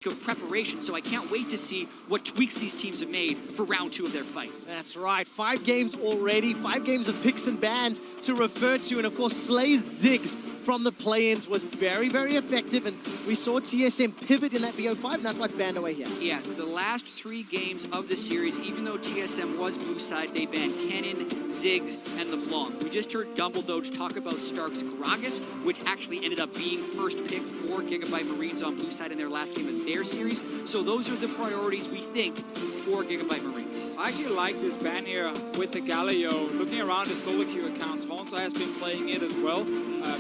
of preparation, so I can't wait to see what tweaks these teams have made for round 2 of their fight. That's right, 5 games already, 5 games of picks and bans to refer to, and of course Slay's Ziggs from the play-ins was very, very effective, and we saw TSM pivot in that BO5, and that's why it's banned away here. Yeah, the last 3 games of the series, even though TSM was blue side, they banned Kennen, Ziggs, and LeBlanc. We just heard Dumbledoge talk about Stark's Gragas, which actually ended up being first pick for Gigabyte Marines on blue side in their last game of their series. So those are the priorities we think for Gigabyte Marines. I actually like this ban here with the Galileo. Looking around his solo queue accounts, Honza has been playing it as well.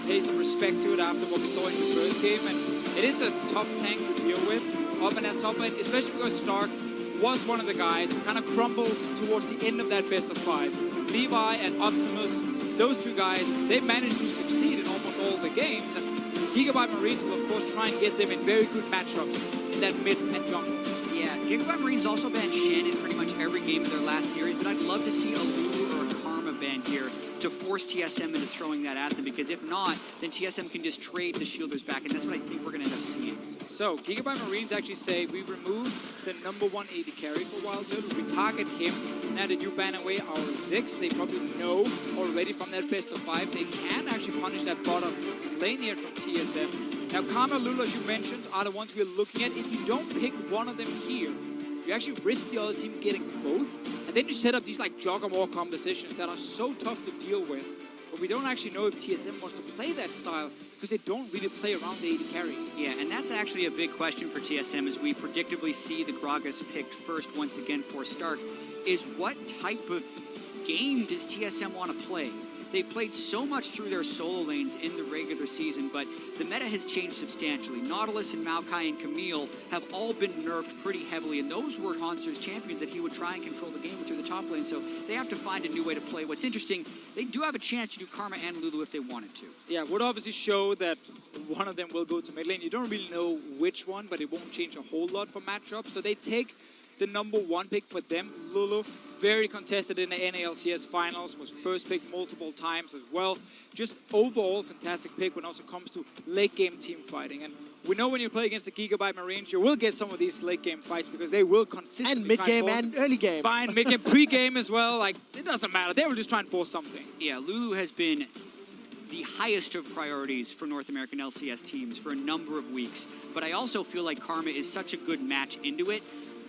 Pay some respect to it after what we saw in the first game, and it is a tough tank to deal with up in that top lane, especially because Stark was one of the guys who kind of crumbled towards the end of that best of 5. Levi and Optimus, those 2 guys, they managed to succeed in almost all the games, and Gigabyte Marines will of course try and get them in very good matchups in that mid and jungle. Yeah, Gigabyte Marines also banned Shannon pretty much every game of their last series, but I'd love to see a Lulu or a Karma ban here to force TSM into throwing that at them, because if not, then TSM can just trade the shielders back, and that's what I think we're going to end up seeing. So, Gigabyte Marines actually say we remove the #1 AD carry for Wildwood, we target him. Now that you ban away our Ziggs, they probably know already from that best of 5, they can actually punish that bottom lane here from TSM. Now, Karma, Lulu, as you mentioned, are the ones we're looking at. If you don't pick one of them here, you actually risk the other team getting both, and then you set up these like jog and war compositions that are so tough to deal with. But we don't actually know if TSM wants to play that style because they don't really play around the AD carry. Yeah, and that's actually a big question for TSM as we predictably see the Gragas picked first once again for Stark, is what type of game does TSM want to play? They played so much through their solo lanes in the regular season, but the meta has changed substantially. Nautilus and Maokai and Camille have all been nerfed pretty heavily, and those were Hanser's champions that he would try and control the game through the top lane, so they have to find a new way to play. What's interesting, they do have a chance to do Karma and Lulu if they wanted to. Yeah, would obviously show that one of them will go to mid lane. You don't really know which one, but it won't change a whole lot for matchups. So they take the #1 pick for them, Lulu. Very contested in the NALCS finals, was first pick multiple times as well. Just overall fantastic pick when it also comes to late game team fighting. And we know when you play against the Gigabyte Marines, you will get some of these late game fights because they will consistently and mid game and early game. Fine, mid game, pre game as well. Like, it doesn't matter. They will just try and force something. Yeah, Lulu has been the highest of priorities for North American LCS teams for a number of weeks. But I also feel like Karma is such a good match into it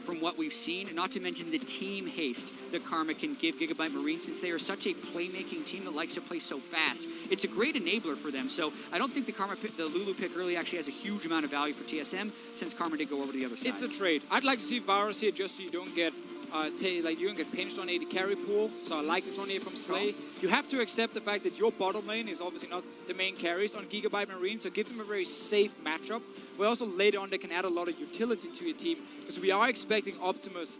from what we've seen, not to mention the team haste that Karma can give Gigabyte Marines since they are such a playmaking team that likes to play so fast. It's a great enabler for them, so I don't think the Lulu pick early actually has a huge amount of value for TSM since Karma did go over to the other side. It's a trade. I'd like to see Varus here just so you don't get you don't get pinched on AD carry pool, so I like this one here from Slay. You have to accept the fact that your bottom lane is obviously not the main carries on Gigabyte Marine, so give them a very safe matchup. But also later on they can add a lot of utility to your team, because we are expecting Optimus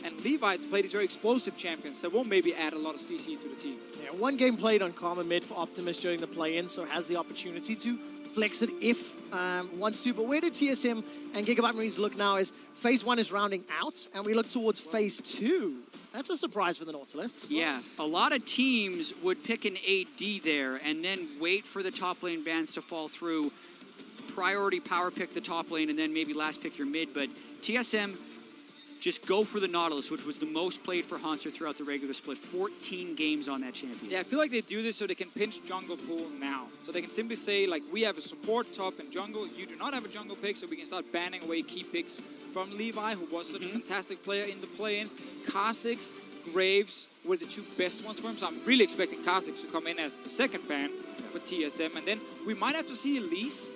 and Levi to play these very explosive champions that will maybe add a lot of CC to the team. Yeah, 1 game played on Karma mid for Optimus during the play-in, so has the opportunity to flex it if wants to. But where do TSM and Gigabyte Marines look now is Phase 1 is rounding out, and we look towards Phase 2. That's a surprise for the Nautilus. Yeah, a lot of teams would pick an AD there and then wait for the top lane bans to fall through. Priority power pick the top lane and then maybe last pick your mid, but TSM just go for the Nautilus, which was the most played for Hanser throughout the regular split. 14 games on that champion. Yeah, I feel like they do this so they can pinch jungle pool now. So they can simply say, like, we have a support top and jungle. You do not have a jungle pick, so we can start banning away key picks from Levi, who was such a fantastic player in the play-ins. Kha'Zix, Graves were the 2 best ones for him, so I'm really expecting Kha'Zix to come in as the second ban for TSM. And then we might have to see Elise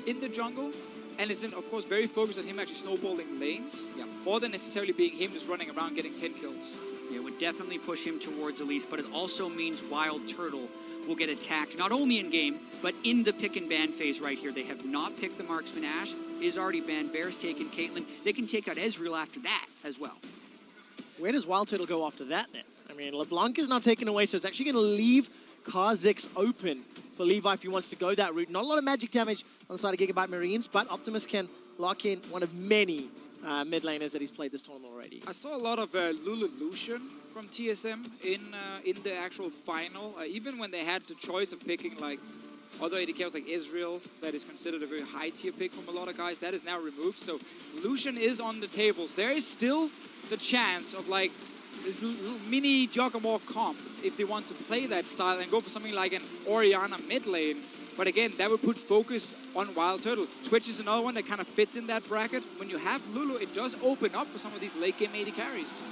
in the jungle. And it's, of course, very focused on him actually snowballing lanes, more than necessarily being him just running around getting 10 kills. Yeah, it would definitely push him towards Elise, but it also means Wild Turtle will get attacked, not only in-game, but in the pick and ban phase right here. They have not picked the Marksman. Ashe is already banned. Bear's taken. Caitlyn, they can take out Ezreal after that as well. Where does Wild Turtle go after that then? I mean, LeBlanc is not taken away, so it's actually going to leave Kha'Zix open for Levi if he wants to go that route. Not a lot of magic damage on the side of Gigabyte Marines, but Optimus can lock in one of many mid laners that he's played this tournament already. I saw a lot of Lulu Lucian from TSM in the actual final. Even when they had the choice of picking like Although AD carries like Israel, that is considered a very high tier pick from a lot of guys, that is now removed. So Lucian is on the tables. There is still the chance of like this little mini Giacomo comp if they want to play that style and go for something like an Orianna mid lane. But again, that would put focus on Wild Turtle. Twitch is another one that kind of fits in that bracket. When you have Lulu, it does open up for some of these late game AD carries.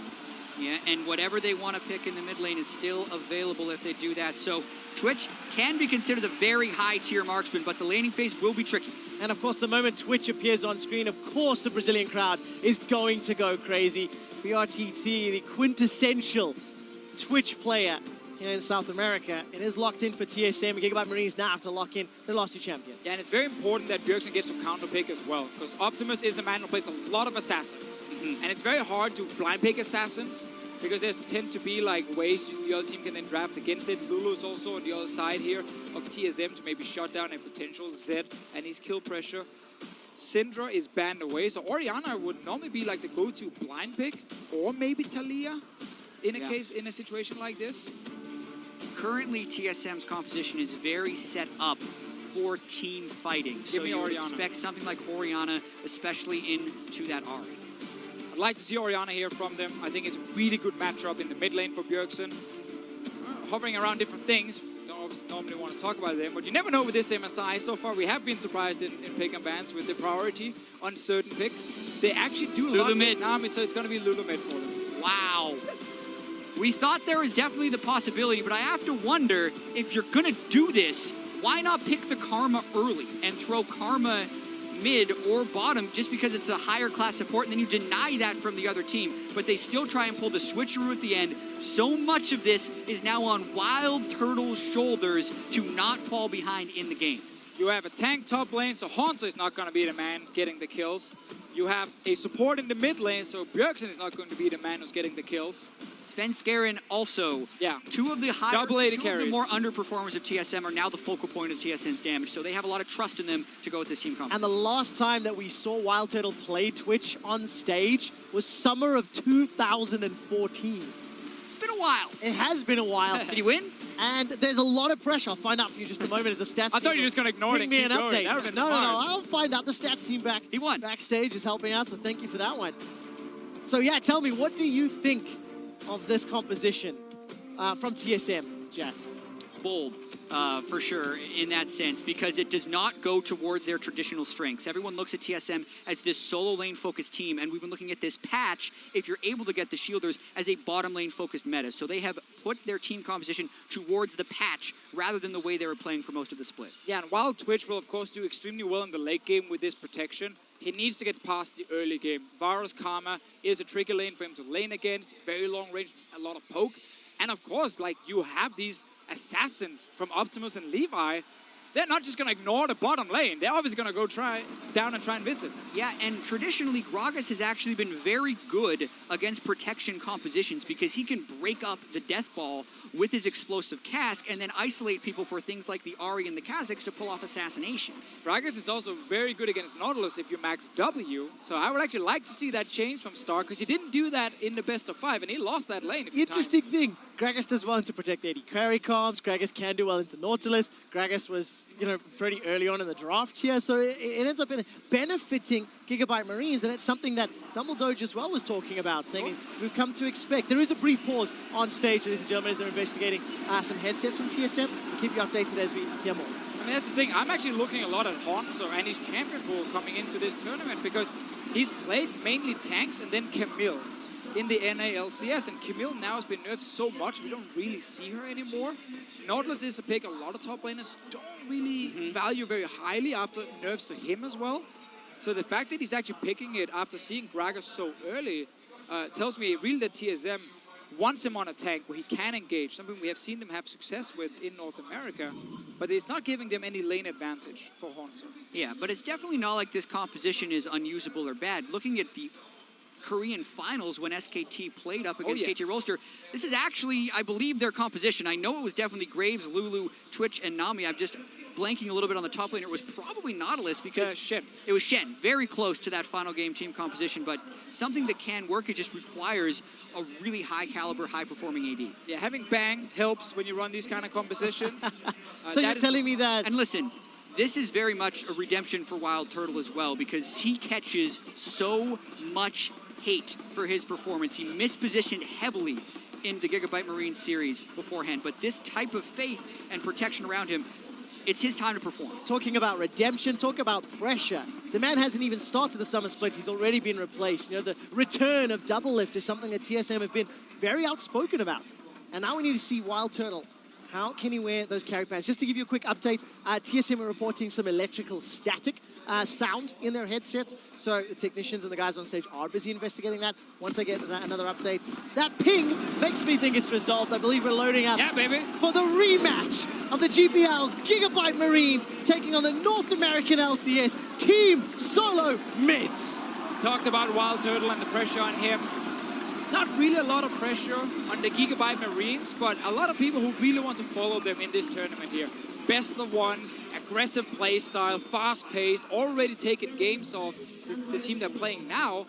Yeah, and whatever they want to pick in the mid lane is still available if they do that. So Twitch can be considered a very high tier marksman, but the laning phase will be tricky. And of course, the moment Twitch appears on screen, of course the Brazilian crowd is going to go crazy. BRTT, the quintessential Twitch player here in South America. It is locked in for TSM. Gigabyte Marines now have to lock in their last two champions. Yeah, and it's very important that Bjergsen gets some counter pick as well, because Optimus is a man who plays a lot of assassins. And it's very hard to blind pick assassins, because there tend to be like ways the other team can then draft against it. Lulu is also on the other side here of TSM to maybe shut down a potential Zed and his kill pressure. Syndra is banned away, so Orianna would normally be like the go-to blind pick, or maybe Talia in a situation like this. Currently, TSM's composition is very set up for team fighting. So you would expect something like Orianna, especially into that Ari. I'd like to see Orianna here from them. I think it's a really good matchup in the mid lane for Bjergsen. Hovering around different things. Don't normally want to talk about them, but you never know with this MSI. So far, we have been surprised in pick and bans with the priority on certain picks. They actually do a lot of Vietnam, so it's going to be Lulu mid for them. Wow. We thought there was definitely the possibility, but I have to wonder, if you're going to do this, why not pick the Karma early and throw Karma mid or bottom just because it's a higher class support, and then you deny that from the other team, but they still try and pull the switcheroo at the end. So much of this is now on Wild Turtle's shoulders to not fall behind in the game. You have a tank top lane, so Hanzo is not going to be the man getting the kills. You have a support in the mid lane, so Bjergsen is not going to be the man who's getting the kills. Sven Skaren also. Yeah. Two of the carries. more underperformers of TSM are now the focal point of TSM's damage, so they have a lot of trust in them to go with this team comp. And the last time that we saw Wild Turtle play Twitch on stage was summer of 2014. It's been a while. It has been a while. Did he win? And there's a lot of pressure. I'll find out for you just a moment as a stats team. I thought you were just going to ignore it and keep going. That would have been smart. No. I'll find out. The stats team He won. backstage is helping out, so thank you for that one. So yeah, tell me, what do you think of this composition from TSM, Jax? Bold, for sure, in that sense, because it does not go towards their traditional strengths. Everyone looks at TSM as this solo lane-focused team, and we've been looking at this patch, if you're able to get the shielders, as a bottom lane-focused meta. So they have put their team composition towards the patch rather than the way they were playing for most of the split. Yeah, and while Twitch will, of course, do extremely well in the late game with this protection, he needs to get past the early game. Varus Karma is a tricky lane for him to lane against, very long range, a lot of poke. And of course, like, you have these assassins from Optimus and Levi. They're not just going to ignore the bottom lane. They're obviously going to go down and try and visit. Yeah, and traditionally, Gragas has actually been very good against protection compositions because he can break up the death ball with his explosive cask and then isolate people for things like the Ahri and the Kazakhs to pull off assassinations. Gragas is also very good against Nautilus if you max W. So I would actually like to see that change from Star, because he didn't do that in the best of 5, and he lost that lane a few Interesting times. thing. Gragas does well into protect AD carry comps. Gragas can do well into Nautilus. Gragas was, pretty early on in the draft here, so it ends up benefiting Gigabyte Marines, and it's something that Dumbledore as well was talking about, saying we've come to expect. There is a brief pause on stage, ladies and gentlemen, as they're investigating some headsets from TSM. We'll keep you updated as we hear more. I mean, that's the thing. I'm actually looking a lot at Hanzo and his champion pool coming into this tournament, because he's played mainly tanks and then Camille in the NALCS, and Camille now has been nerfed so much we don't really see her anymore. Nautilus is a pick a lot of top laners don't really value very highly after nerfs to him as well. So the fact that he's actually picking it after seeing Gragas so early tells me really that TSM wants him on a tank where he can engage, something we have seen them have success with in North America, but it's not giving them any lane advantage for Hanzo. Yeah, but it's definitely not like this composition is unusable or bad. Looking at the Korean finals when SKT played up against KT Rolster, this is actually, I believe, their composition. I know it was definitely Graves, Lulu, Twitch, and Nami. I've just blanking a little bit on the top laner. It was probably Nautilus because Shen. it was Shen. Very close to that final game team composition, but something that can work. It just requires a really high caliber, high performing AD. Yeah, having Bang helps when you run these kind of compositions. So you're telling me that... And listen, this is very much a redemption for Wild Turtle as well, because he catches so much hate for his performance. He mispositioned heavily in the Gigabyte Marine series beforehand, but this type of faith and protection around him, it's his time to perform. Talking about redemption, talk about pressure. The man hasn't even started the summer splits. He's already been replaced. You know, the return of Double Lift is something that TSM have been very outspoken about. And now we need to see Wild Turtle. How can he wear those carry pants? Just to give you a quick update, TSM are reporting some electrical static sound in their headsets. So the technicians and the guys on stage are busy investigating that. Once I get another update, that ping makes me think it's resolved. I believe we're loading up for the rematch of the GPL's Gigabyte Marines taking on the North American LCS Team Solo Mids. Talked about Wild Turtle and the pressure on him. Not really a lot of pressure on the Gigabyte Marines, but a lot of people who really want to follow them in this tournament here. Best of ones, aggressive play style, fast-paced, already taken games off the team they're playing now.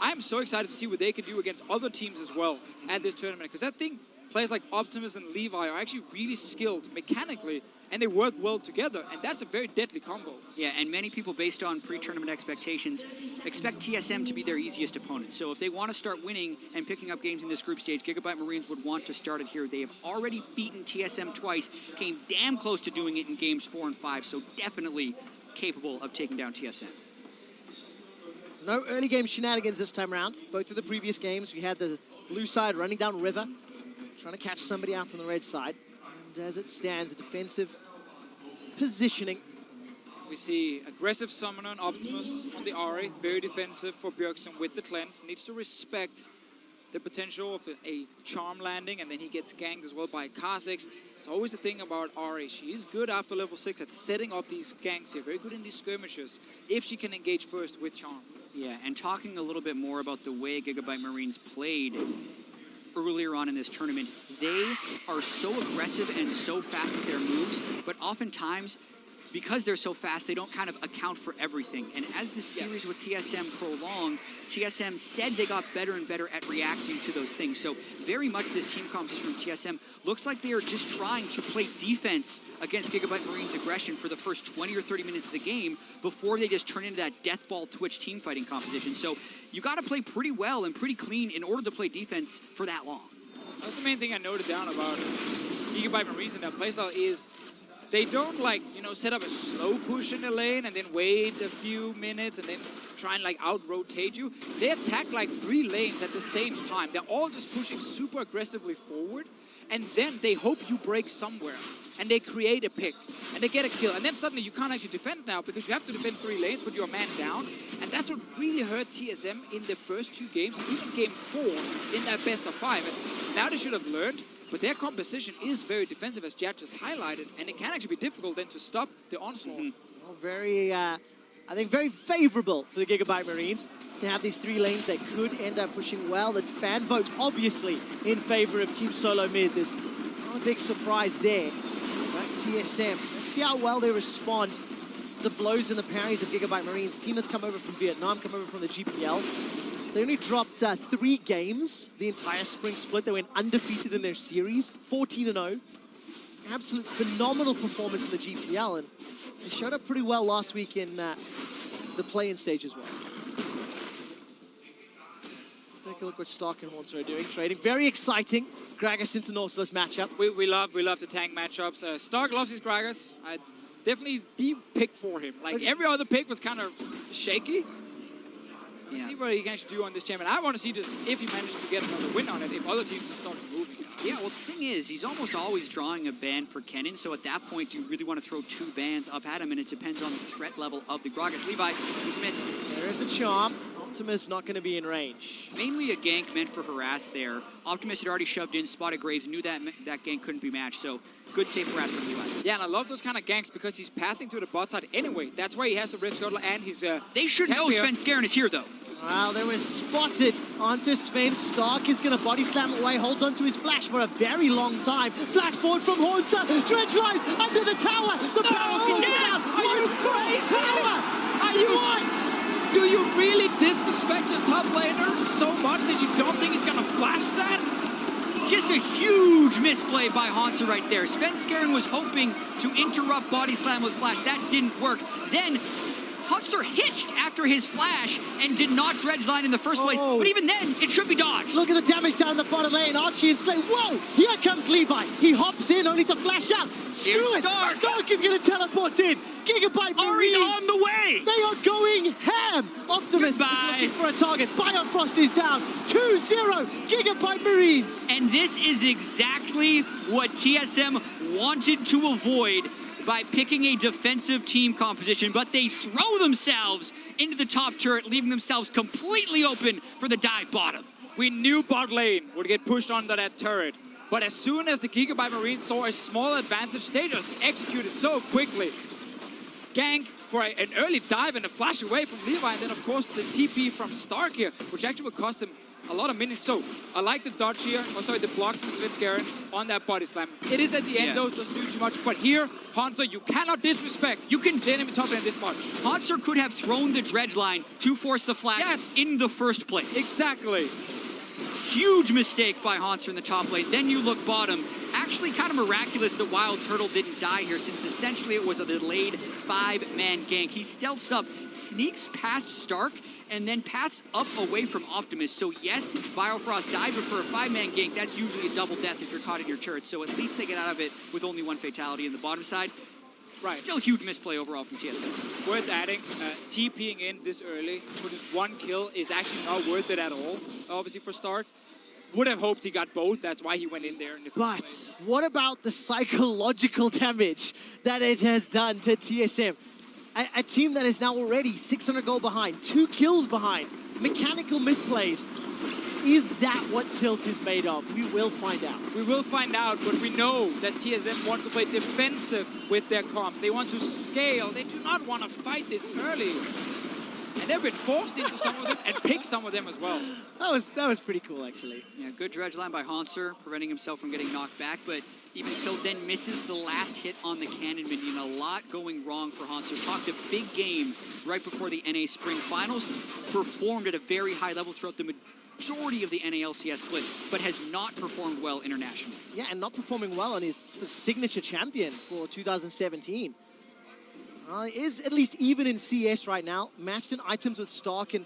I'm so excited to see what they can do against other teams as well at this tournament, because I think players like Optimus and Levi are actually really skilled mechanically, and they work well together, and that's a very deadly combo. Yeah, and many people, based on pre-tournament expectations, expect TSM to be their easiest opponent. So if they want to start winning and picking up games in this group stage, Gigabyte Marines would want to start it here. They have already beaten TSM twice, came damn close to doing it in games 4 and 5, so definitely capable of taking down TSM. No early game shenanigans this time around. Both of the previous games, we had the blue side running down river, trying to catch somebody out on the red side. And as it stands, the defensive positioning. We see aggressive summoner and Optimus on the Ari, very defensive for Bjergsen with the cleanse. Needs to respect the potential of a charm landing, and then he gets ganked as well by Kha'Zix. It's always the thing about Ari. She is good after level 6 at setting up these ganks here, very good in these skirmishes, if she can engage first with charm. Yeah, and talking a little bit more about the way Gigabyte Marines played earlier on in this tournament, they are so aggressive and so fast with their moves, but oftentimes, because they're so fast, they don't kind of account for everything. And as the series with TSM prolonged, TSM said they got better and better at reacting to those things. So very much this team composition from TSM looks like they are just trying to play defense against Gigabyte Marines' aggression for the first 20 or 30 minutes of the game before they just turn into that deathball Twitch team fighting composition. So you got to play pretty well and pretty clean in order to play defense for that long. That's the main thing I noted down about Gigabyte Marines and their playstyle is they don't, like, you know, set up a slow push in the lane and then wait a few minutes and then try and, like, out-rotate you. They attack, like, 3 lanes at the same time. They're all just pushing super aggressively forward, and then they hope you break somewhere. And they create a pick, and they get a kill. And then suddenly you can't actually defend now because you have to defend 3 lanes, but you're a man down. And that's what really hurt TSM in the first 2 games, even game 4 in that best of 5. And now they should have learned. But their composition is very defensive, as Jad just highlighted, and it can actually be difficult then to stop the onslaught. Well, very, I think very favorable for the Gigabyte Marines to have these 3 lanes that could end up pushing well. The fan vote, obviously, in favor of Team Solo Mid. There's not a big surprise there. But TSM, let's see how well they respond to the blows and the parries of Gigabyte Marines. Team that's come over from Vietnam, come over from the GPL. They only dropped 3 games the entire spring split. They went undefeated in their series, 14-0. Absolute phenomenal performance in the GPL, and they showed up pretty well last week in the play-in stage as well. Let's take a look what Stark and Horns are doing. Trading, very exciting. Gragas into Nautilus matchup. We love the tank matchups. Stark loves his Gragas. Definitely the pick for him. Like, every other pick was kind of shaky. Let's see what he can actually do on this champion. I want to see just if he manages to get another win on it, if other teams just start moving. Yeah, well, the thing is, he's almost always drawing a ban for Kennen, so at that point, you really want to throw 2 bans up at him, and it depends on the threat level of the Gragas. Levi, there's a charm. Optimus not going to be in range. Mainly a gank meant for harass there. Optimus had already shoved in, spotted Graves, knew that gank couldn't be matched, so good safe harass from Levi. Yeah, and I love those kind of ganks because he's pathing to the bot side anyway. That's why he has the Red Scuttle and his... they should know Sven Skaren is here, though. Well, they were spotted onto Sven. Stark is going to body slam away, holds onto his flash for a very long time. Flash forward from Hornsa. Dredge lines under the tower. The barrel falls down. Are you crazy? Tower. Are you What? Do you really disrespect the top laner so much that you don't think he's gonna flash that? Just a huge misplay by Hansa right there. Svenskeren was hoping to interrupt body slam with flash. That didn't work. Then Hunter hitched after his flash and did not dredge line in the first place. But even then, it should be dodged. Look at the damage down the bottom lane. Archie and Slay. Whoa! Here comes Levi. He hops in only to flash out. Screw it. Stark. Stark is going to teleport in. Gigabyte Ari's Marines. on the way. They are going ham. Optimus is looking for a target. Biofrost is down. 2-0. Gigabyte Marines. And this is exactly what TSM wanted to avoid by picking a defensive team composition, but they throw themselves into the top turret, leaving themselves completely open for the dive bottom. We knew bot lane would get pushed under that turret, but as soon as the Gigabyte Marines saw a small advantage, they just executed so quickly. Gank for an early dive and a flash away from Levi, and then of course the TP from Stark here, which actually would cost him a lot of minutes. So I like the dodge here, the block from Svenskeren on that body slam. It is at the end though, doesn't do too much, but here, Hansa, you cannot disrespect. You can the enemy top lane this much. Hansa could have thrown the dredge line to force the flash in the first place. Exactly. Huge mistake by Hansa in the top lane. Then you look bottom. Actually kind of miraculous that Wild Turtle didn't die here, since essentially it was a delayed 5-man gank. He stealths up, sneaks past Stark, and then paths up away from Optimus. So yes, Biofrost died, but for a 5-man gank, that's usually a double death if you're caught in your turret. So at least they get out of it with only one fatality in the bottom side. Right. Still a huge misplay overall from TSM. Worth adding, TPing in this early for just one kill is actually not worth it at all, obviously for Stark. Would have hoped he got both, that's why he went in there. But what about the psychological damage that it has done to TSM? A team that is now already 600 goal behind, 2 kills behind, mechanical misplays. Is that what Tilt is made of? We will find out. We will find out, but we know that TSM wants to play defensive with their comp. They want to scale. They do not want to fight this early. And they've been forced into some of them and pick some of them as well. That was pretty cool, actually. Yeah, good dredge line by Hanser, preventing himself from getting knocked back, but even so then misses the last hit on the cannon minion. A lot going wrong for Hanser. Talked a big game right before the NA Spring Finals, performed at a very high level throughout the majority of the NALCS split, but has not performed well internationally. Yeah, and not performing well on his signature champion for 2017. Is at least even in CS right now. Matched in items with Stark, and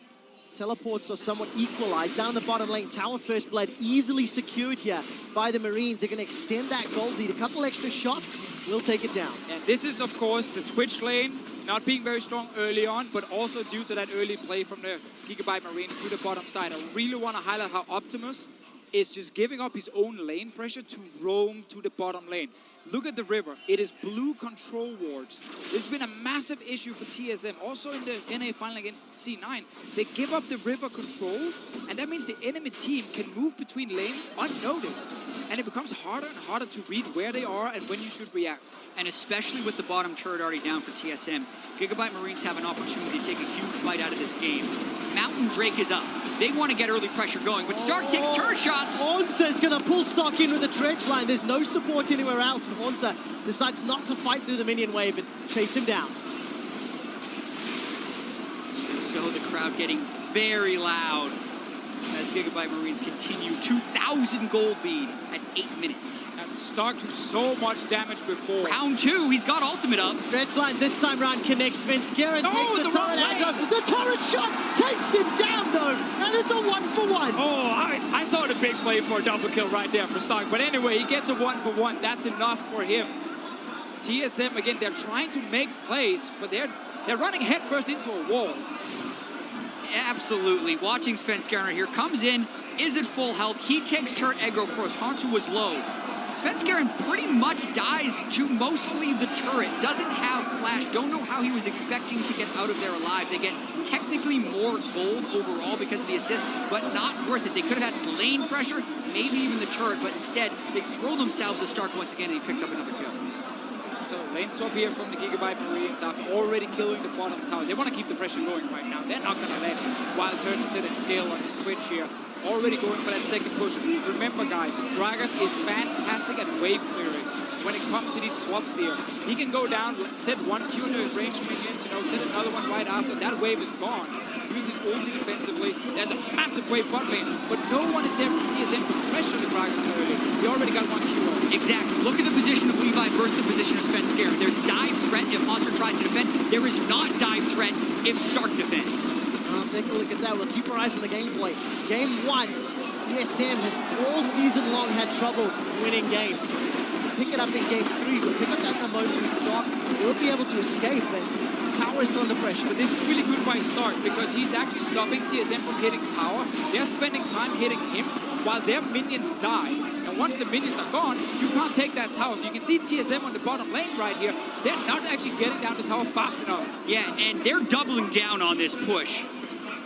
teleports are somewhat equalized. Down the bottom lane, Tower First Blood easily secured here by the Marines. They're going to extend that gold lead. A couple extra shots will take it down. And this is, of course, the Twitch lane not being very strong early on, but also due to that early play from the Gigabyte Marine to the bottom side. I really want to highlight how Optimus is just giving up his own lane pressure to roam to the bottom lane. Look at the river. It is blue control wards. It's been a massive issue for TSM. Also in the NA final against C9, they give up the river control, and that means the enemy team can move between lanes unnoticed. And it becomes harder and harder to read where they are and when you should react. And especially with the bottom turret already down for TSM, Gigabyte Marines have an opportunity to take a huge bite out of this game. Mountain Drake is up. They want to get early pressure going, but Stark takes turret shots. Hornsa is going to pull Stark in with the dredge line. There's no support anywhere else, and Hornsa decides not to fight through the minion wave and chase him down. Even so, the crowd getting very loud as Gigabyte Marines continue 2,000 gold lead at 8 minutes. And Stark took so much damage before. Round 2, he's got ultimate up. Dredge line this time round connects. Svenskeren takes the turret aggro. The turret shot takes him down though, and it's a 1-for-1. Oh, I saw the big play for a double kill right there for Stark. But anyway, he gets a 1-for-1. That's enough for him. TSM, again, they're trying to make plays, but they're running headfirst into a wall. Absolutely. Watching Svenskeren right here, comes in, is at full health. He takes turret aggro first. Hansu was low. Svenskeren pretty much dies to mostly the turret. Doesn't have flash. Don't know how he was expecting to get out of there alive. They get technically more gold overall because of the assist, but not worth it. They could have had lane pressure, maybe even the turret, but instead they throw themselves at Stark once again and he picks up another kill. So lane swap here from the Gigabyte Marines after already killing the bottom tower. They want to keep the pressure going right now. They're not going to let Wild Turtle sit and scale on his Twitch here. Already going for that second push. Remember, guys, Gragas is fantastic at wave clearing. When it comes to these swaps here, he can go down, set one Q into his range minions, set another one right after. That wave is gone. Use his ulti defensively. There's a massive wave bot lane, but no one is there from TSM to pressure the Gragas early. He already got one Q on. Exactly. Look at the position of Levi versus the position of Svenskeren. There's dive threat if Monster tries to defend. There is not dive threat if Stark defends. Well, take a look at that. We'll keep our eyes on the gameplay. Game 1, TSM has all season long had troubles winning games. Pick it up in game 3, we'll pick up that moment in Stark. We'll be able to escape, and Tower is under pressure. But this is really good by Stark because he's actually stopping TSM from hitting Tower. They're spending time hitting him while their minions die. And once the minions are gone, you can't take that tower. So you can see TSM on the bottom lane right here. They're not actually getting down the tower fast enough. Yeah, and they're doubling down on this push.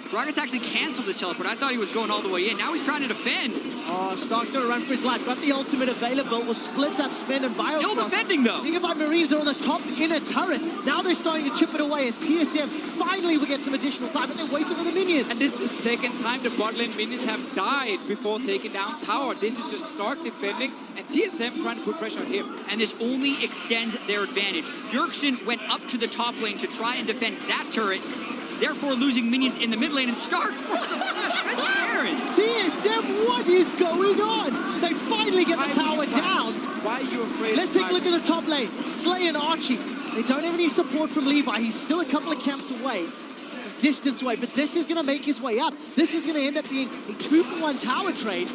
Gragas actually canceled his teleport. I thought he was going all the way in. Now he's trying to defend. Oh, Stark's going to run for his life. Got the ultimate available. Will split up Sven and Bio. Still defending, though. Gigabyte Marines are on the top inner turret. Now they're starting to chip it away as TSM finally will get some additional time, but they're waiting for the minions. And this is the second time the bot lane minions have died before taking down tower. This is just Stark defending and TSM trying to put pressure on him. And this only extends their advantage. Bjergsen went up to the top lane to try and defend that turret, therefore losing minions in the mid lane, and Stark for the flash. TSM, what is going on? They finally get the tower down. Why are you afraid? Let's take a look at the top lane. Slay and Archie. They don't have any support from Levi. He's still a couple of camps away, distance away, but this is going to make his way up. This is going to end up being a 2-for-1 tower trade.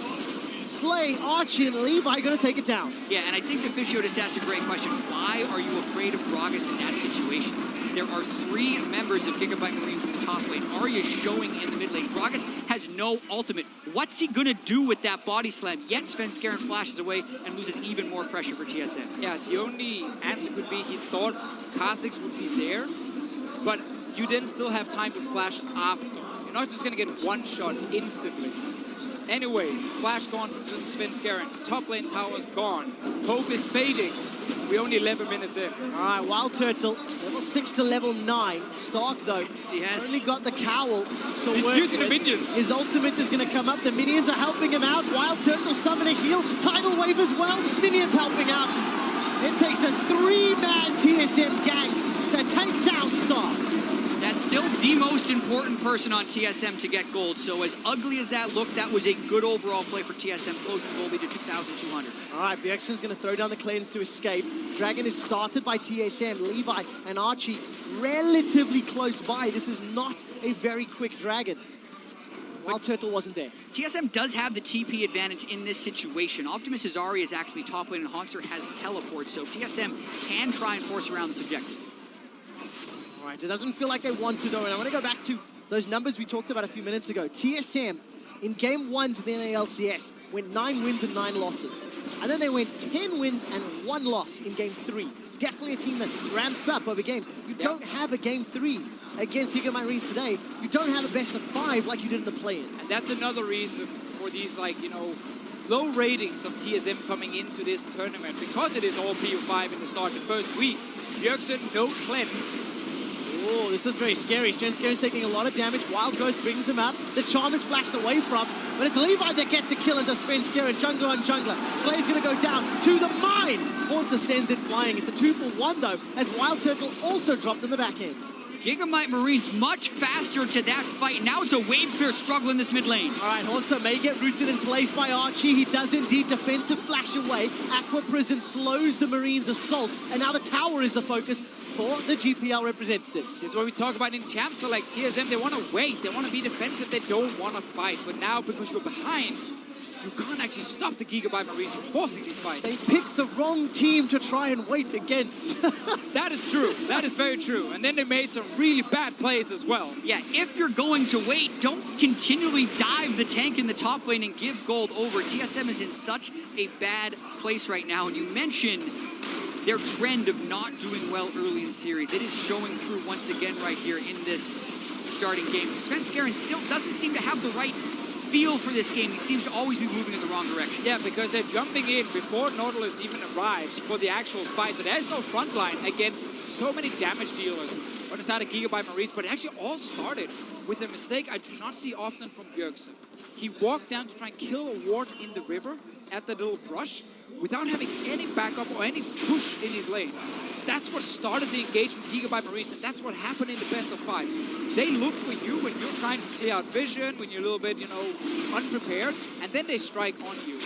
Slay, Archie, and Levi going to take it down. Yeah, and I think the Fisho just asked a great question. Why are you afraid of Gragas in that situation? There are 3 members of Gigabyte Marines in the top lane. Arya's showing in the mid lane. Gragas has no ultimate. What's he going to do with that body slam? Yet Svenskeren flashes away and loses even more pressure for TSM. Yeah, the only answer could be he thought Kha'Zix would be there, but you then still have time to flash after. You're not just going to get one shot instantly. Anyway, flash gone from Svenskeren. Top lane tower's gone. Hope is fading. We're only 11 minutes in. All right, Wild Turtle, level 6 to level 9. Stark, though, Yes. only got the cowl to He's work using with. the minions. His ultimate is going to come up. The minions are helping him out. Wild Turtle summon a heal. Tidal wave as well. Minions helping out. It takes a 3-man TSM gang to take down Stark. That's still the most important person on TSM to get gold. So as ugly as that looked, that was a good overall play for TSM, closing the gold lead to 2,200. All right, Bjergsen's going to throw down the clans to escape. Dragon is started by TSM. Levi and Archie relatively close by. This is not a very quick Dragon. Wild Turtle wasn't there. TSM does have the TP advantage in this situation. Optimus Azari is actually top lane and Hanser has teleport, so TSM can try and force around this objective. All right, it doesn't feel like they want to, though, and I want to go back to those numbers we talked about a few minutes ago. TSM, in Game 1 in the NALCS, went 9 wins and 9 losses. And then they went 10 wins and 1 loss in Game 3. Definitely a team that ramps up over games. You don't have a Game 3 against Gigabyte Marines today. You don't have a best of 5 like you did in the play-ins. That's another reason for these, low ratings of TSM coming into this tournament, because it is all PO5 in the start, the first week. Bjergsen, no cleanse. Oh, this is very scary. Svenskaren's taking a lot of damage. Wild Growth brings him up. The charm is flashed away from, but it's Levi that gets the kill into Svenskeren. Jungler on jungler. Slay's going to go down to the mine. Haunter sends it flying. It's a 2-for-1, though, as Wild Turtle also dropped in the back end. Gigabyte Marines much faster to that fight. Now it's a wave clear struggle in this mid lane. All right, Haunter may get rooted in place by Archie. He does indeed defensive flash away. Aqua Prison slows the Marines' assault, and now the tower is the focus for the GPL representatives. This is what we talk about in champs. So like TSM, they want to wait. They want to be defensive. They don't want to fight. But now, because you're behind, you can't actually stop the Gigabyte Marines from forcing these fights. They picked the wrong team to try and wait against. That is true. That is very true. And then they made some really bad plays as well. Yeah, if you're going to wait, don't continually dive the tank in the top lane and give gold over. TSM is in such a bad place right now. And you mentioned their trend of not doing well early in series. It is showing through once again right here in this starting game. Svenskeren still doesn't seem to have the right feel for this game. He seems to always be moving in the wrong direction. Yeah, because they're jumping in before Nautilus even arrives for the actual fight. So there's no front line against so many damage dealers on the side of Gigabyte Marines. But it actually all started with a mistake I do not see often from Bjergsen. He walked down to try and kill a ward in the river at the little brush without having any backup or any push in his lane. That's what started the engagement with Gigabyte Marines, and that's what happened in the best of 5. They look for you when you're trying to clear out vision, when you're a little bit, you know, unprepared, and then they strike on you.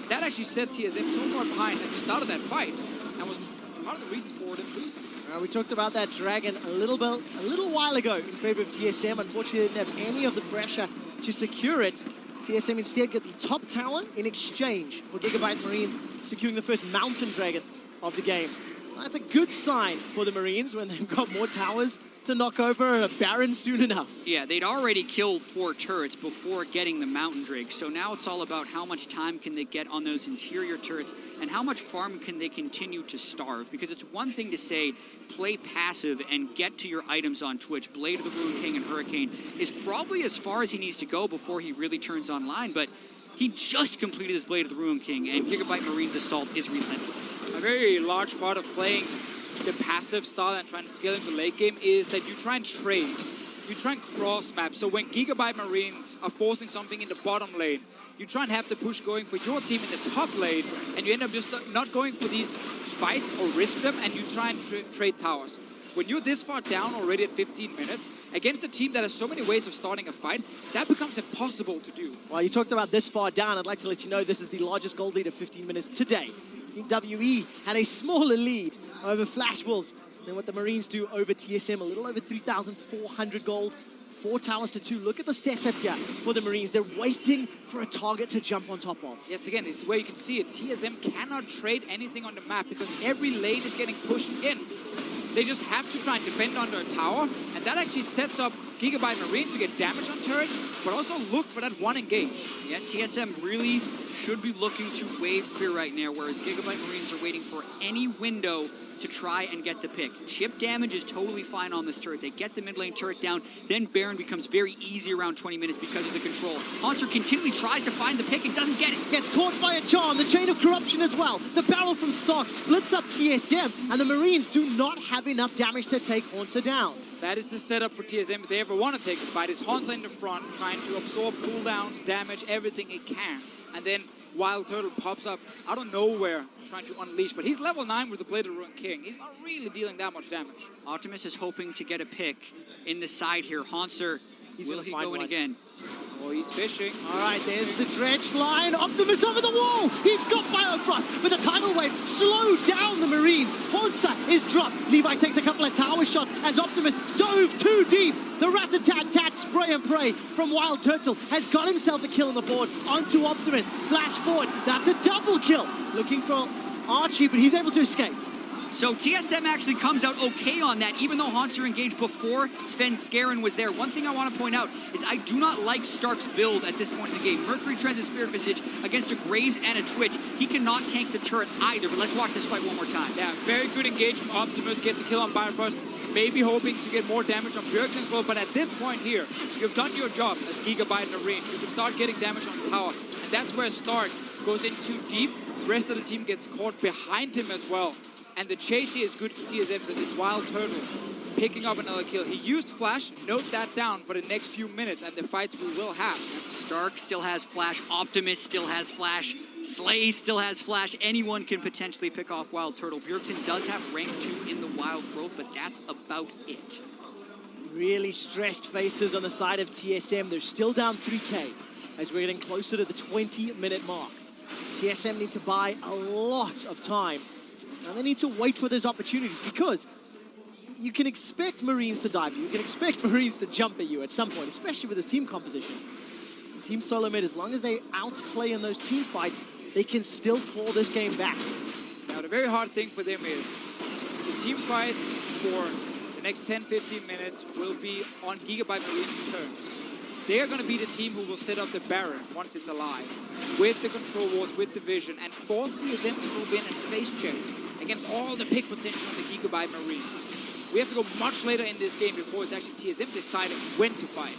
That actually set TSM so far behind at the start of that fight, and was part of the reason for them losing. We talked about that Dragon a little while ago in favor of TSM. Unfortunately, they didn't have any of the pressure to secure it. TSM instead get the top tower in exchange for Gigabyte Marines securing the first Mountain Dragon of the game. That's a good sign for the Marines when they've got more towers to knock over a Baron soon enough. Yeah, they'd already killed 4 turrets before getting the Mountain Drake, so now it's all about how much time can they get on those interior turrets and how much farm can they continue to starve. Because it's one thing to say, play passive and get to your items on Twitch. Blade of the Ruin King and Hurricane is probably as far as he needs to go before he really turns online, but he just completed his Blade of the Ruin King, and Gigabyte Marine's assault is relentless. A very large part of playing the passive style and trying to scale into late game is that you try and trade. You try and cross map. So when Gigabyte Marines are forcing something in the bottom lane, you try and have the push going for your team in the top lane, and you end up just not going for these fights or risk them, and you try and trade towers. When you're this far down already at 15 minutes, against a team that has so many ways of starting a fight, that becomes impossible to do. Well, you talked about this far down. I'd like to let you know this is the largest gold lead of 15 minutes today. WE had a smaller lead over Flash Wolves than what the Marines do over TSM. A little over 3,400 gold, 4 towers to 2. Look at the setup here for the Marines. They're waiting for a target to jump on top of. Yes, again, this is where you can see it. TSM cannot trade anything on the map because every lane is getting pushed in. They just have to try and defend under a tower, and that actually sets up Gigabyte Marines to get damage on turrets, but also look for that one engage. Yeah, TSM really should be looking to wave clear right now, whereas Gigabyte Marines are waiting for any window to try and get the pick. Chip damage is totally fine on this turret. They get the mid lane turret down, then Baron becomes very easy around 20 minutes because of the control. Haunter continually tries to find the pick and doesn't get it. Gets caught by a charm, the chain of corruption as well. The barrel from Stark splits up TSM, and the Marines do not have enough damage to take Haunter down. That is the setup for TSM if they ever want to take the fight. Is Haunter in the front, trying to absorb cooldowns, damage, everything it can. And then Wild Turtle pops up out of nowhere, trying to unleash. But he's level 9 with the Blade of the Ruin King. He's not really dealing that much damage. Optimus is hoping to get a pick in the side here. Haunter, will he go in again? Oh, he's fishing. All right, there's the dredged line. Optimus over the wall. He's got Biofrost with a tidal wave. Slow down the Marines. Haunter is dropped. Levi takes a couple of tower shots as Optimus dove too deep. The rat-a-tat-tat spray and pray from Wild Turtle has got himself a kill on the board onto Optimus. Flash forward. That's a double kill. Looking for Archie, but he's able to escape. So TSM actually comes out okay on that, even though Haunter engaged before Sven Skaren was there. One thing I want to point out is I do not like Stark's build at this point in the game. Mercury Trends Spirit Visage against a Graves and a Twitch. He cannot tank the turret either, but let's watch this fight one more time. Yeah, very good engagement. Optimus gets a kill on Bifrost, maybe hoping to get more damage on Bjergsen as well, but at this point here, you've done your job as Gigabyte Marine. You can start getting damage on the tower, and that's where Stark goes in too deep. The rest of the team gets caught behind him as well. And the chase here is good for TSM because it's Wild Turtle picking up another kill. He used Flash, note that down for the next few minutes and the fights we will have. Stark still has Flash, Optimus still has Flash, Slay still has Flash. Anyone can potentially pick off Wild Turtle. Bjergsen does have rank 2 in the Wild Growth, but that's about it. Really stressed faces on the side of TSM. They're still down 3K as we're getting closer to the 20-minute mark. TSM need to buy a lot of time. And they need to wait for those opportunities because you can expect Marines to dive you. You can expect Marines to jump at you at some point, especially with this team composition. Team Solo Mid, as long as they outplay in those team fights, they can still claw this game back. Now, the very hard thing for them is the team fights for the next 10-15 minutes will be on Gigabyte Marine's terms. They are going to be the team who will set up the Baron once it's alive, with the control ward, with the vision, and force TSM to move in and face check against all the pick potential on the Gigabyte Marines. We have to go much later in this game before it's actually TSM deciding when to fight.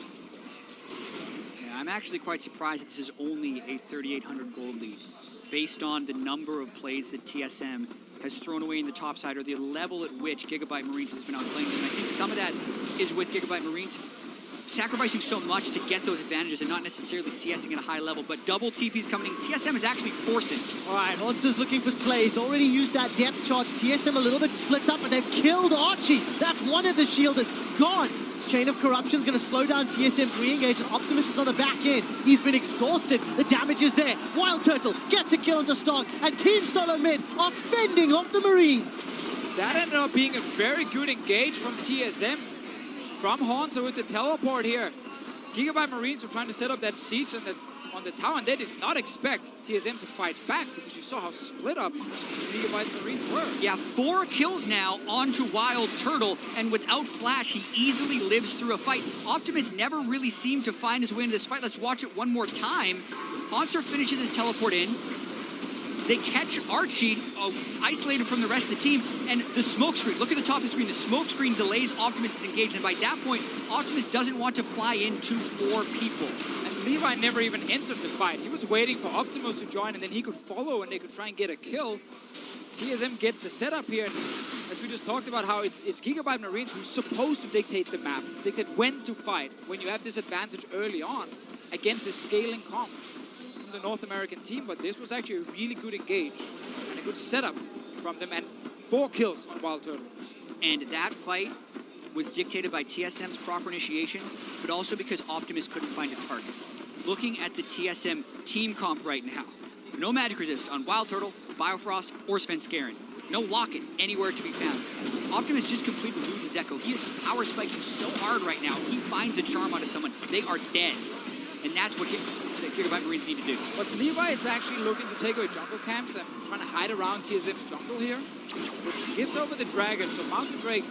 Yeah, I'm actually quite surprised that this is only a 3,800 gold lead, based on the number of plays that TSM has thrown away in the top side, or the level at which Gigabyte Marines has been outplaying them. I think some of that is with Gigabyte Marines sacrificing so much to get those advantages and not necessarily CSing at a high level, but double TP's coming in. TSM is actually forcing. All right, Haunter's looking for Slays. Already used that depth charge. TSM a little bit split up, but they've killed Archie. That's one of the shielders gone. Chain of Corruption's going to slow down TSM's re-engage, and Optimus is on the back end. He's been exhausted. The damage is there. Wild Turtle gets a kill into Stark, and Team Solo Mid are fending off the Marines. That ended up being a very good engage from TSM. From Haunter with the teleport here. Gigabyte Marines were trying to set up that siege on the tower, and they did not expect TSM to fight back, because you saw how split up Gigabyte Marines were. Yeah, 4 kills now onto Wild Turtle, and without Flash, he easily lives through a fight. Optimus never really seemed to find his way into this fight. Let's watch it one more time. Haunter finishes his teleport in. They catch Archie, isolated from the rest of the team, and the smoke screen. Look at the top of the screen. The smoke screen delays Optimus' engagement. By that point, Optimus doesn't want to fly into 4 people. And Levi never even entered the fight. He was waiting for Optimus to join, and then he could follow, and they could try and get a kill. TSM gets the setup here, and as we just talked about how it's Gigabyte Marines who's supposed to dictate the map, dictate when to fight, when you have this advantage early on against the scaling comp. The North American team, but this was actually a really good engage and a good setup from them, and 4 kills on Wild Turtle. And that fight was dictated by TSM's proper initiation, but also because Optimus couldn't find a target. Looking at the TSM team comp right now, no magic resist on Wild Turtle, Biofrost, or Svenskeren. No lock-in anywhere to be found. Optimus just completed Loot and Zeko. He is power spiking so hard right now. He finds a charm onto someone. They are dead. And that's what Gigabyte Marines need to do. But Levi is actually looking to take away jungle camps and trying to hide around TSM's jungle here, which gives over the dragon. So Mountain Drake.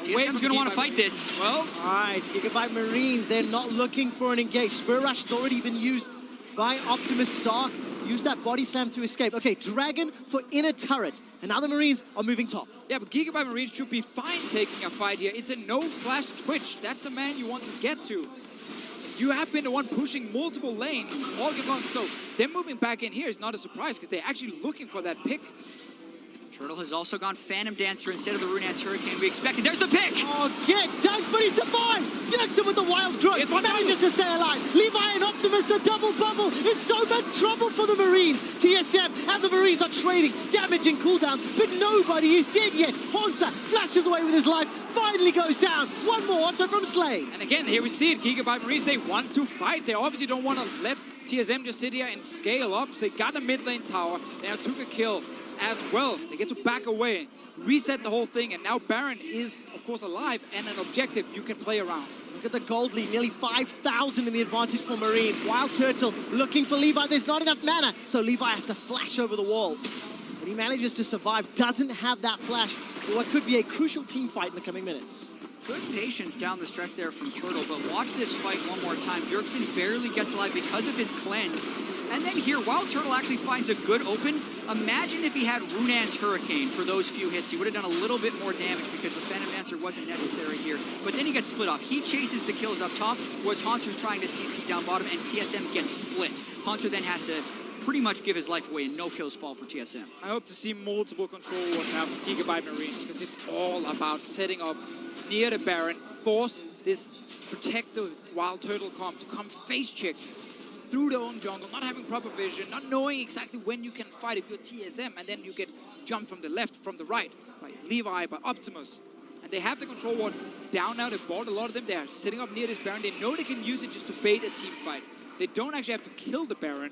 TSM's going to want to fight this. Well, all right, Gigabyte Marines, they're not looking for an engage. Spur Rush has already been used by Optimus. Stark. Use that body slam to escape. Okay, Dragon for inner turret. And now the Marines are moving top. Yeah, but Gigabyte Marines should be fine taking a fight here. It's a no-flash Twitch. That's the man you want to get to. You have been the one pushing multiple lanes all game long, so them moving back in here is not a surprise, because they're actually looking for that pick. Turtle has also gone Phantom Dancer instead of the Runance Hurricane we expected. There's the pick! Oh, get dunked, but he survives! Gets him with the Wild Growth, manages to stay alive. Levi and Optimus, the double bubble is so much trouble for the Marines. TSM and the Marines are trading damage and cooldowns, but nobody is dead yet. Haunter flashes away with his life, finally goes down. One more auto from Slay. And again, here we see it. Gigabyte Marines, they want to fight. They obviously don't want to let TSM just sit here and scale up. So they got a mid lane tower. They now took a kill as well. They get to back away, reset the whole thing, and now Baron is, of course, alive and an objective you can play around. Look at the gold lead, nearly 5,000 in the advantage for Marines. Wild Turtle looking for Levi. There's not enough mana, so Levi has to flash over the wall. But he manages to survive, doesn't have that flash for what could be a crucial team fight in the coming minutes. Good patience down the stretch there from Turtle, but watch this fight one more time. Bjergsen barely gets alive because of his cleanse. And then here, Wild Turtle actually finds a good open. Imagine if he had Runance Hurricane for those few hits. He would have done a little bit more damage because the Phantom Dancer wasn't necessary here. But then he gets split off. He chases the kills up top, whereas Haunter's trying to CC down bottom, and TSM gets split. Haunter then has to pretty much give his life away, and no kills fall for TSM. I hope to see multiple control wars now from Gigabyte Marines, because it's all about setting up near the Baron, force this protect the Wild Turtle comp to come face check through their own jungle, not having proper vision, not knowing exactly when you can fight if you're TSM, and then you get jumped from the left, from the right, by Levi, by Optimus. And they have the control wards down now. They've bought a lot of them. They're sitting up near this Baron. They know they can use it just to bait a team fight. They don't actually have to kill the Baron.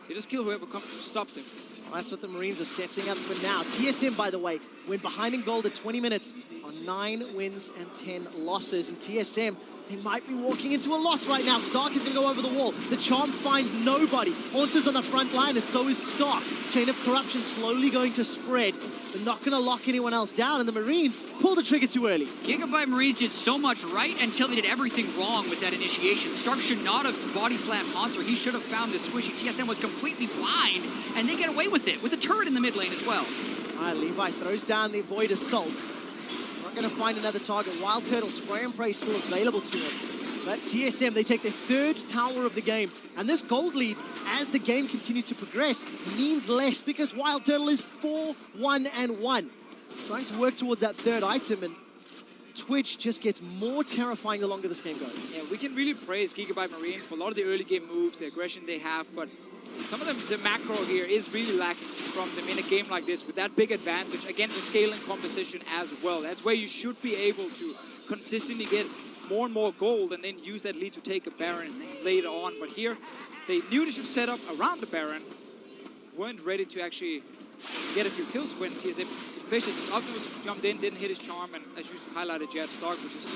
They just kill whoever comes to stop them. Well, that's what the Marines are setting up for now. TSM, by the way, went behind in gold at 20 minutes on 9 wins and 10 losses. And TSM, they might be walking into a loss right now. Stark is going to go over the wall. The charm finds nobody. Haunter's on the front line, and so is Stark. Chain of Corruption slowly going to spread. They're not going to lock anyone else down, and the Marines pull the trigger too early. Gigabyte Marines did so much right until they did everything wrong with that initiation. Stark should not have body slammed Haunter. He should have found the squishy. TSM was completely blind, and they get away with it, with a turret in the mid lane as well. All right, Levi throws down the Void Assault. Not going to find another target. Wild Turtle, Spray and Pray still available to him. But TSM, they take their third tower of the game. And this gold lead, as the game continues to progress, means less because Wild Turtle is 4-1-1. Trying to work towards that third item, and Twitch just gets more terrifying the longer this game goes. Yeah, we can really praise Gigabyte Marines for a lot of the early game moves, the aggression they have, but some of the macro here is really lacking from them in a game like this with that big advantage. Again, the scaling composition as well. That's where you should be able to consistently get more and more gold and then use that lead to take a Baron later on. But here, they knew they should set up around the Baron, weren't ready to actually get a few kills when TSM, especially Optimus jumped in, didn't hit his charm, and as you highlighted, Jet Stark, which is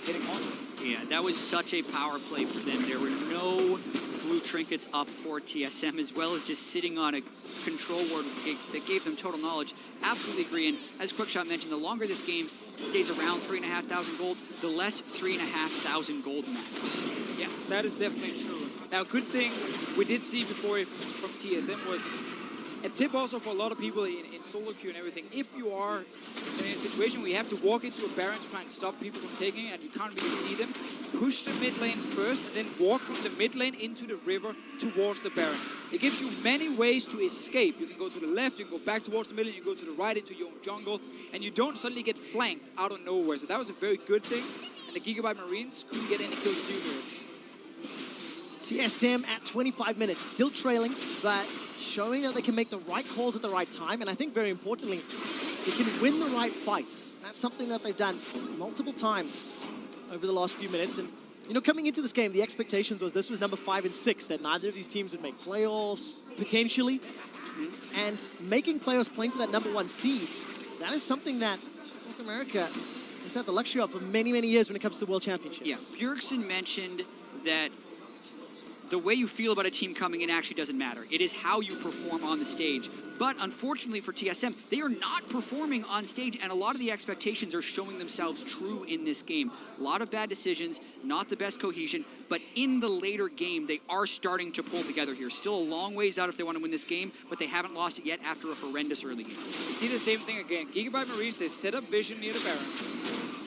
hitting on. Yeah, that was such a power play for them. There were no blue trinkets up for TSM, as well as just sitting on a control ward that gave them total knowledge. Absolutely agree, and as Quickshot mentioned, the longer this game stays around 3,500 gold, the less 3,500 gold matters. Yes, that is definitely true. Now, a good thing we did see before from TSM was a tip also for a lot of people in solo queue and everything. If you are in a situation where you have to walk into a Baron to try and stop people from taking it and you can't really see them, push the mid lane first and then walk from the mid lane into the river towards the Baron. It gives you many ways to escape. You can go to the left, you can go back towards the middle, you go to the right into your own jungle, and you don't suddenly get flanked out of nowhere. So that was a very good thing, and the Gigabyte Marines couldn't get any kills due to it. TSM at 25 minutes, still trailing, but showing that they can make the right calls at the right time, and I think very importantly, they can win the right fights. That's something that they've done multiple times over the last few minutes. And you know, coming into this game, the expectations was this was number 5 and 6, that neither of these teams would make playoffs, potentially. And making playoffs, playing for that number 1 seed, that is something that North America has had the luxury of for many, many years when it comes to the World Championships. Yeah, Bjergsen mentioned that the way you feel about a team coming in actually doesn't matter. It is how you perform on the stage. But unfortunately for TSM, they are not performing on stage, and a lot of the expectations are showing themselves true in this game. A lot of bad decisions, not the best cohesion, but in the later game, they are starting to pull together here. Still a long ways out if they want to win this game, but they haven't lost it yet after a horrendous early game. You see the same thing again. Gigabyte Marines, they set up vision near the Baron,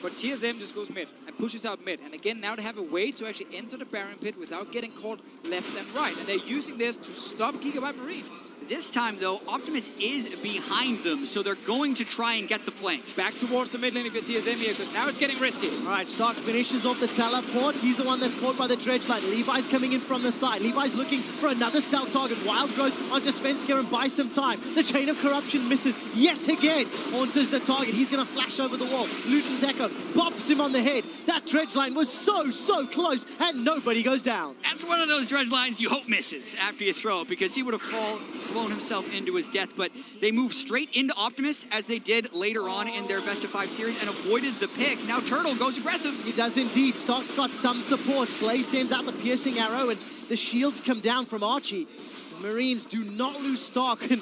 but TSM just goes mid and pushes out mid. And again, now they have a way to actually enter the Baron pit without getting caught left and right. And they're using this to stop Gigabyte Marines. This time, though, Optimus is behind them, so they're going to try and get the flank. Back towards the mid lane if you're TSM here, because now it's getting risky. All right, Stark finishes off the teleport. He's the one that's caught by the dredge line. Levi's coming in from the side. Levi's looking for another stealth target. Wild Growth onto Svensker and buy some time. The Chain of Corruption misses yet again. Horns is the target. He's going to flash over the wall. Luton's Echo bops him on the head. That dredge line was so close, and nobody goes down. That's one of those dredge lines you hope misses after you throw it, because he would have blown himself into his death. But they moved straight into Optimus, as they did later on in their best of 5 series, and avoided the pick. Now Turtle goes aggressive. He does indeed. Stark's got some support. Slay sends out the piercing arrow, and the shields come down from Archie. The Marines do not lose Stark, and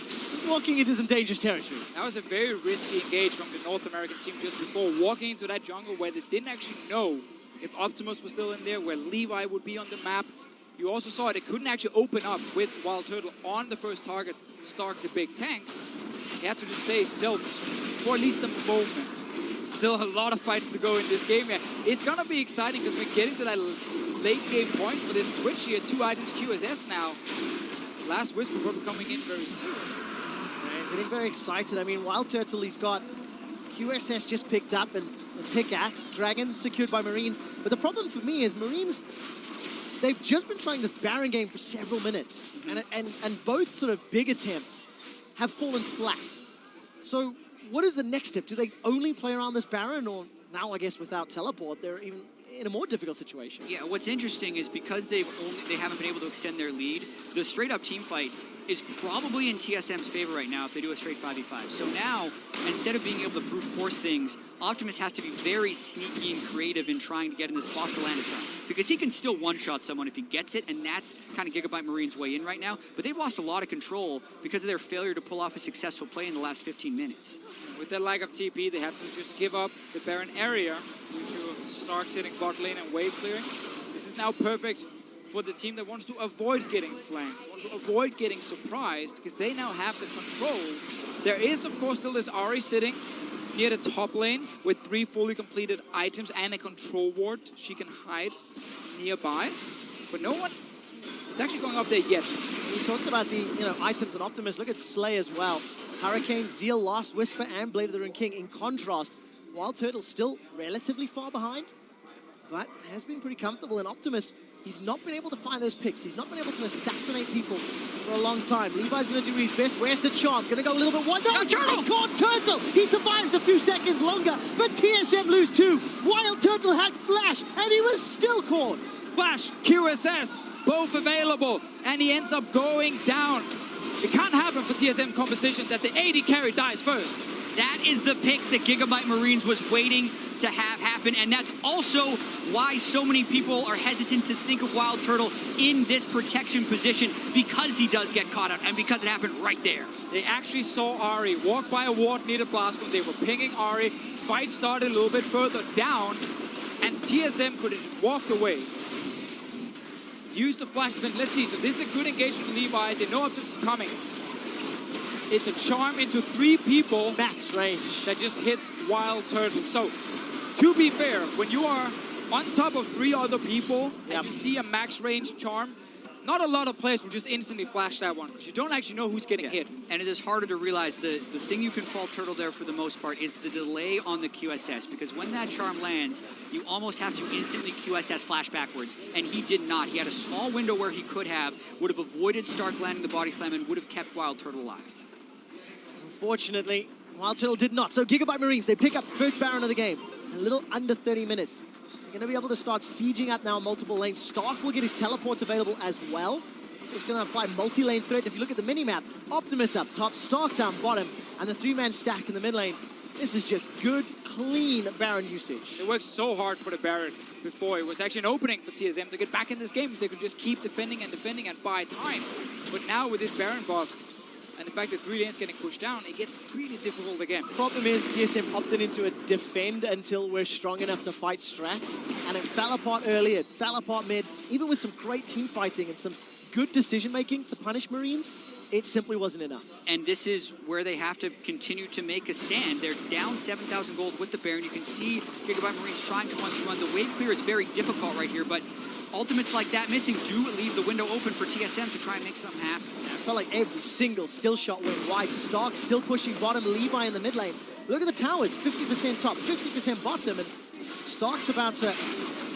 walking into some dangerous territory. That was a very risky engage from the North American team just before, walking into that jungle where they didn't actually know if Optimus was still in there, where Levi would be on the map. You also saw it couldn't actually open up with Wild Turtle on the first target, Stark the big tank. He had to just stay still for at least a moment. Still a lot of fights to go in this game. It's going to be exciting because we're getting to that late game point for this Twitch here. 2 items QSS now. Last Whisper probably coming in very soon. Man, getting very excited. I mean, Wild Turtle, he's got QSS just picked up and the pickaxe. Dragon secured by Marines. But the problem for me is Marines, they've just been trying this Baron game for several minutes. And both sort of big attempts have fallen flat. So what is the next step? Do they only play around this Baron, or now I guess without teleport, they're even in a more difficult situation? Yeah, what's interesting is because they haven't been able to extend their lead, the straight-up team fight is probably in TSM's favor right now if they do a straight 5v5. So now, instead of being able to brute force things, Optimus has to be very sneaky and creative in trying to get in the spot to land a shot. Because he can still one-shot someone if he gets it, and that's kind of Gigabyte Marine's way in right now. But they've lost a lot of control because of their failure to pull off a successful play in the last 15 minutes. With their lack of TP, they have to just give up the Baron area to Stark sitting bot lane and wave clearing. This is now perfect for the team that wants to avoid getting flanked, wants to avoid getting surprised, because they now have the control. There is, of course, still this Ahri sitting near the top lane with 3 fully completed items and a control ward she can hide. nearby, but no one is actually going up there yet. We talked about the items and Optimus. Look at Slay as well. Hurricane, Zeal, Last Whisper, and Blade of the Rune King. In contrast, Wild Turtle still relatively far behind, but has been pretty comfortable. And Optimus, he's not been able to find those picks. He's not been able to assassinate people for a long time. Levi's going to do his best. Where's the charm? Going to go a little bit wide. No, Turtle! He caught Turtle. He survives a few seconds longer, but TSM lose 2. Wild Turtle had Flash, and he was still caught. Flash, QSS, both available, and he ends up going down. It can't happen for TSM composition that the AD carry dies first. That is the pick that Gigabyte Marines was waiting to have happen, and that's also why so many people are hesitant to think of Wild Turtle in this protection position, because he does get caught out and because it happened right there. They actually saw Ari walk by a ward near the blast when they were pinging Ari. Fight started a little bit further down, and TSM could have walked away. Use the flash defense. Let's see. So this is a good engagement for Levi. They know Optimus is coming. It's a charm into 3 people. Max range. That just hits Wild Turtle. So, to be fair, when you are on top of 3 other people and you see a max range charm, not a lot of players will just instantly flash that one because you don't actually know who's getting hit. And it is harder to realize the thing you can fault Turtle there for the most part is the delay on the QSS, because when that charm lands, you almost have to instantly QSS flash backwards, and he did not. He had a small window where he would have avoided Stark landing the body slam and would have kept Wild Turtle alive. Unfortunately, Wild Turtle did not. So Gigabyte Marines, they pick up first Baron of the game. A little under 30 minutes. They're going to be able to start sieging up now multiple lanes. Stark will get his teleports available as well. So it's going to apply multi-lane threat. If you look at the mini-map, Optimus up top, Stark down bottom, and the 3-man stack in the mid lane. This is just good, clean Baron usage. They worked so hard for the Baron before. It was actually an opening for TSM to get back in this game. They could just keep defending and buy time. But now with this Baron buff, and the fact that 3 lanes getting pushed down, it gets really difficult again. Problem is, TSM opted into a defend until we're strong enough to fight strat, and it fell apart early, it fell apart mid. Even with some great team fighting and some good decision-making to punish Marines, it simply wasn't enough. And this is where they have to continue to make a stand. They're down 7,000 gold with the Baron. You can see Gigabyte Marines trying to run. The wave clear is very difficult right here, but ultimates like that missing do leave the window open for TSM to try and make something happen. I felt like every single skill shot went wide. Stark still pushing bottom, Levi in the mid lane. Look at the towers, 50% top, 50% bottom, and Stark's about to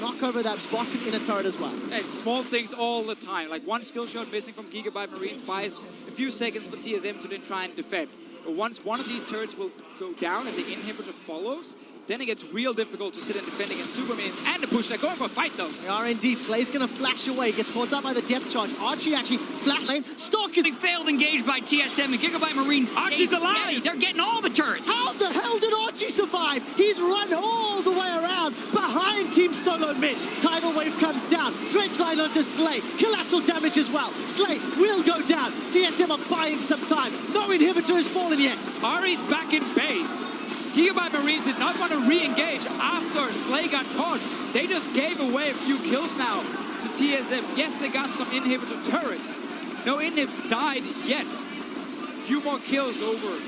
knock over that bottom inner turret as well. And small things all the time. Like one skill shot missing from Gigabyte Marines buys a few seconds for TSM to then try and defend. But once one of these turrets will go down and the inhibitor follows, then it gets real difficult to sit and defend against Super Minions and the push. They're going for a fight, though. They are indeed. Slay's going to flash away. Gets caught up by the depth charge. Archie actually flashed lane. Stark is... They failed engaged by TSM, and Gigabyte Marines Archie's alive! Steady. They're getting all the turrets. How the hell did Archie survive? He's run all the way around behind Team Solo mid. Tidal wave comes down. Dredge line onto Slay. Collateral damage as well. Slay will go down. TSM are buying some time. No inhibitor has fallen yet. Ari's back in base. Gigabyte Marines did not want to re-engage after Slay got caught. They just gave away a few kills now to TSM. Yes, they got some inhibitor turrets. No inhibs died yet. Few more kills over.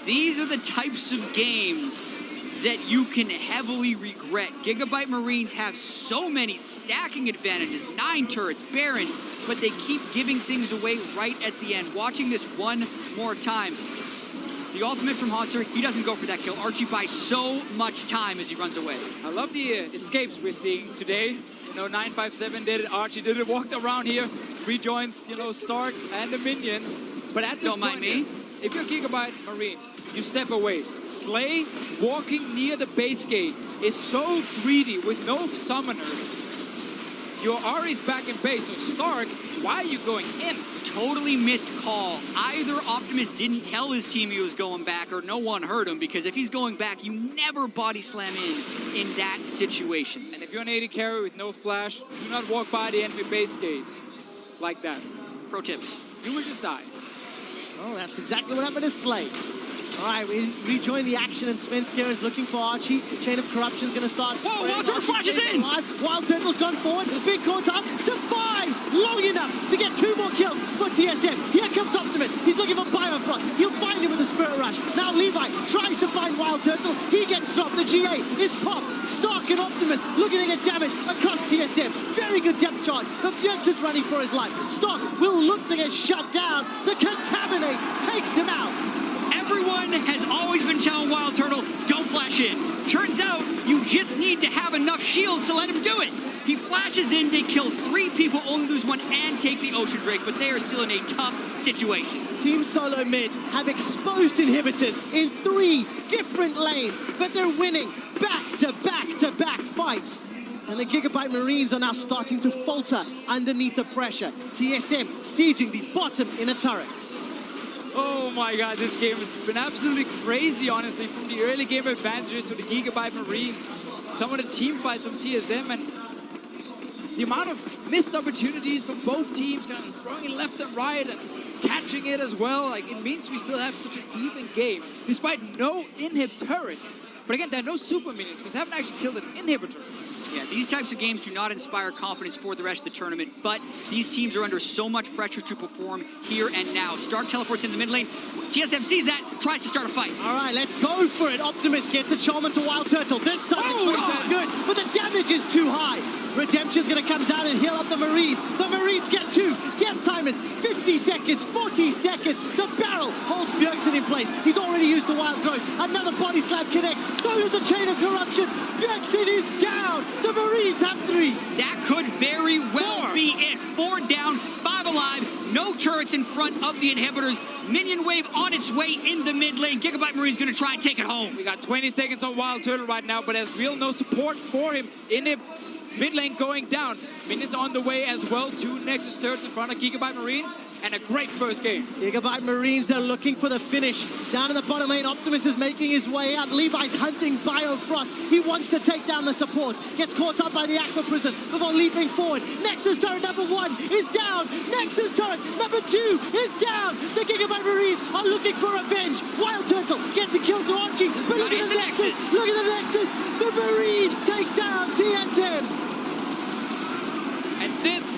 These are the types of games that you can heavily regret. Gigabyte Marines have so many stacking advantages, 9 turrets, Baron, but they keep giving things away right at the end. Watching this one more time, the ultimate from Hauntzer, he doesn't go for that kill. Archie buys so much time as he runs away. I love the escapes we're seeing today. You know, 957 did it, Archie did it, walked around here, rejoins, you know, Stark and the minions. But at this Don't mind me. If you're Gigabyte Marines, you step away. Slay walking near the base gate is so greedy with no summoners. Your Ari's back in base, so Stark, why are you going in? Totally missed call. Either Optimus didn't tell his team he was going back, or no one heard him, because if he's going back, you never body slam in that situation. And if you're an AD carry with no flash, do not walk by the enemy base gate like that. Pro tips. You will just die. Oh, that's exactly what happened to Slay. All right, we rejoin the action, and Svenskar is looking for Archie. Chain of Corruption is going to start. Whoa, Wild Turtle flashes in! Wild Turtle's gone forward. Big caught up. Survives long enough to get 2 more kills for TSM. Here comes Optimus. He's looking for Biofrost. He'll find him with a Spirit Rush. Now Levi tries to find Wild Turtle. He gets dropped. The GA is popped. Stark and Optimus looking to get damage across TSM. Very Very good depth charge, but Bjergsen is running for his life. Stock will look to get shut down. The Contaminate takes him out. Everyone has always been telling Wild Turtle, don't flash in. Turns out, you just need to have enough shields to let him do it. He flashes in, they kill 3 people, only lose 1, and take the Ocean Drake, but they are still in a tough situation. Team Solo Mid have exposed inhibitors in 3 different lanes, but they're winning back-to-back-to-back fights. And the Gigabyte Marines are now starting to falter underneath the pressure. TSM sieging the bottom inner turrets. Oh my god, this game has been absolutely crazy, honestly, from the early game advantages to the Gigabyte Marines. Some of the team fights from TSM and the amount of missed opportunities from both teams, kind of throwing it left and right and catching it as well. Like, it means we still have such an even game, despite no inhib turrets. But again, there are no super minions because they haven't actually killed an inhibitor. Yeah, these types of games do not inspire confidence for the rest of the tournament, but these teams are under so much pressure to perform here and now. Stark teleports in the mid lane. TSM sees that, tries to start a fight. All right, let's go for it. Optimus gets a charm to Wild Turtle. This time the choice is good, but the damage is too high. Redemption's gonna come down and heal up the Marines. The Marines get 2. Death time is 50 seconds, 40 seconds. The barrel holds Bjergsen in place. He's already used the Wild Growth. Another body slam connects. So does the Chain of Corruption. Bjergsen is down. The Marines have 3. That could very well be it. 4 down, 5 alive, no turrets in front of the inhibitors. Minion wave on its way in the mid lane. Gigabyte Marine's gonna try and take it home. We got 20 seconds on Wild Turtle right now, but there's real no support for him. Inhib mid lane going down. Minions on the way as well. 2 Nexus turrets in front of Gigabyte Marines, and a great first game. Gigabyte Marines, they're looking for the finish. Down in the bottom lane, Optimus is making his way out. Levi's hunting Biofrost. He wants to take down the support. Gets caught up by the Aqua Prison before leaping forward. Nexus turret number 1 is down. Nexus turret number 2 is down. The Gigabyte Marines are looking for revenge. Wild Turtle gets a kill to Archie, but look at the Nexus. Look at the Nexus. The Marines take down TSM. And this